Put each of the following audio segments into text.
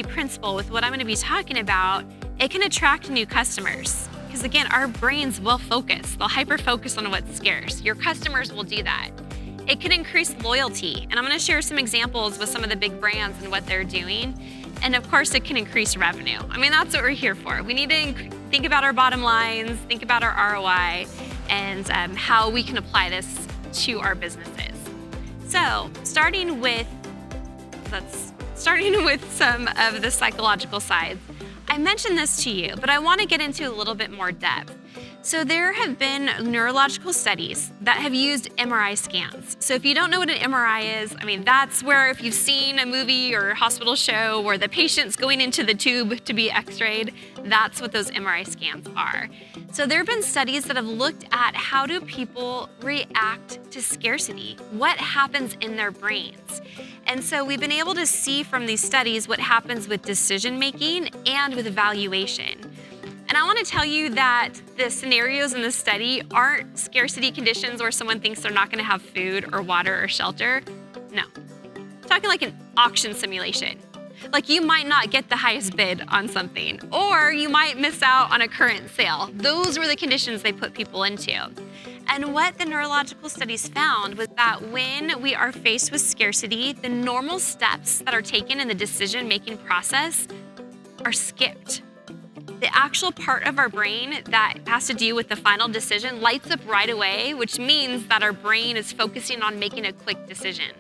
scarcity principle with what I'm going to be talking about, it can attract new customers. Because again, our brains will focus. They'll hyper-focus on what's scarce. Your customers will do that. It can increase loyalty. And I'm going to share some examples with some of the big brands and what they're doing. And of course, it can increase revenue. I mean, that's what we're here for. We need to think about our bottom lines, think about our ROI, and how we can apply this to our businesses. So, starting with some of the psychological sides. I mentioned this to you, but I want to get into a little bit more depth. So there have been neurological studies that have used MRI scans. So if you don't know what an MRI is, I mean, that's where if you've seen a movie or a hospital show where the patient's going into the tube to be x-rayed, that's what those MRI scans are. So there have been studies that have looked at how do people react to scarcity? What happens in their brains? And so we've been able to see from these studies what happens with decision making and with evaluation. And I want to tell you that the scenarios in the study aren't scarcity conditions where someone thinks they're not going to have food or water or shelter. No. I'm talking like an auction simulation. Like you might not get the highest bid on something, or you might miss out on a current sale. Those were the conditions they put people into. And what the neurological studies found was that when we are faced with scarcity, the normal steps that are taken in the decision-making process are skipped. The actual part of our brain that has to do with the final decision lights up right away, which means that our brain is focusing on making a quick decision.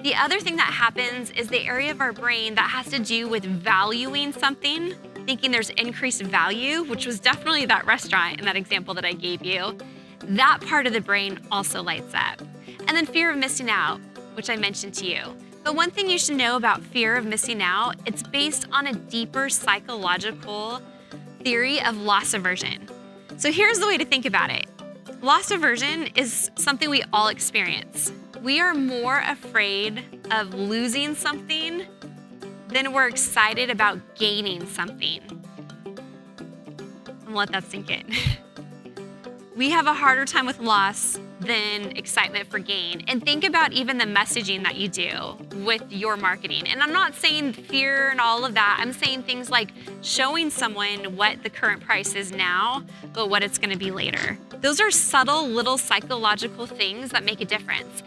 The other thing that happens is the area of our brain that has to do with valuing something, thinking there's increased value, which was definitely that restaurant in that example that I gave you. That part of the brain also lights up. And then fear of missing out, which I mentioned to you. But one thing you should know about fear of missing out, it's based on a deeper psychological theory of loss aversion. So here's the way to think about it. Loss aversion is something we all experience. We are more afraid of losing something than we're excited about gaining something. And let that sink in. We have a harder time with loss than excitement for gain. And think about even the messaging that you do with your marketing. And I'm not saying fear and all of that. I'm saying things like showing someone what the current price is now, but what it's going to be later. Those are subtle little psychological things that make a difference.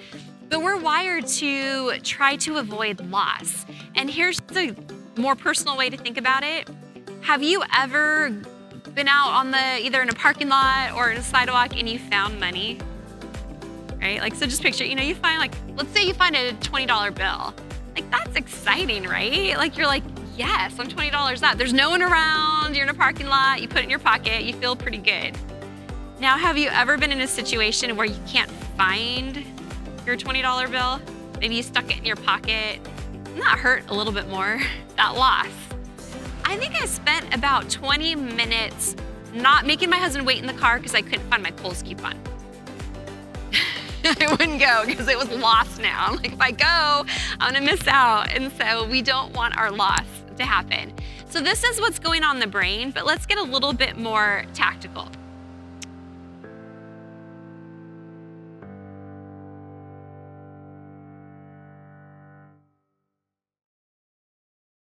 But we're wired to try to avoid loss. And here's the more personal way to think about it. Have you ever been out on either in a parking lot or in a sidewalk and you found money? Right? Like, so just picture, you find let's say you find a $20 bill. Like, that's exciting, right? Like, you're like, yes, I'm $20 up. There's no one around, you're in a parking lot, you put it in your pocket, you feel pretty good. Now, have you ever been in a situation where you can't find your $20 bill? Maybe you stuck it in your pocket. Doesn't that hurt a little bit more? That loss. I think I spent about 20 minutes not making my husband wait in the car because I couldn't find my Kohl's coupon. I wouldn't go because it was lost now. I'm like, if I go, I'm gonna miss out. And so we don't want our loss to happen. So this is what's going on in the brain, but let's get a little bit more tactical.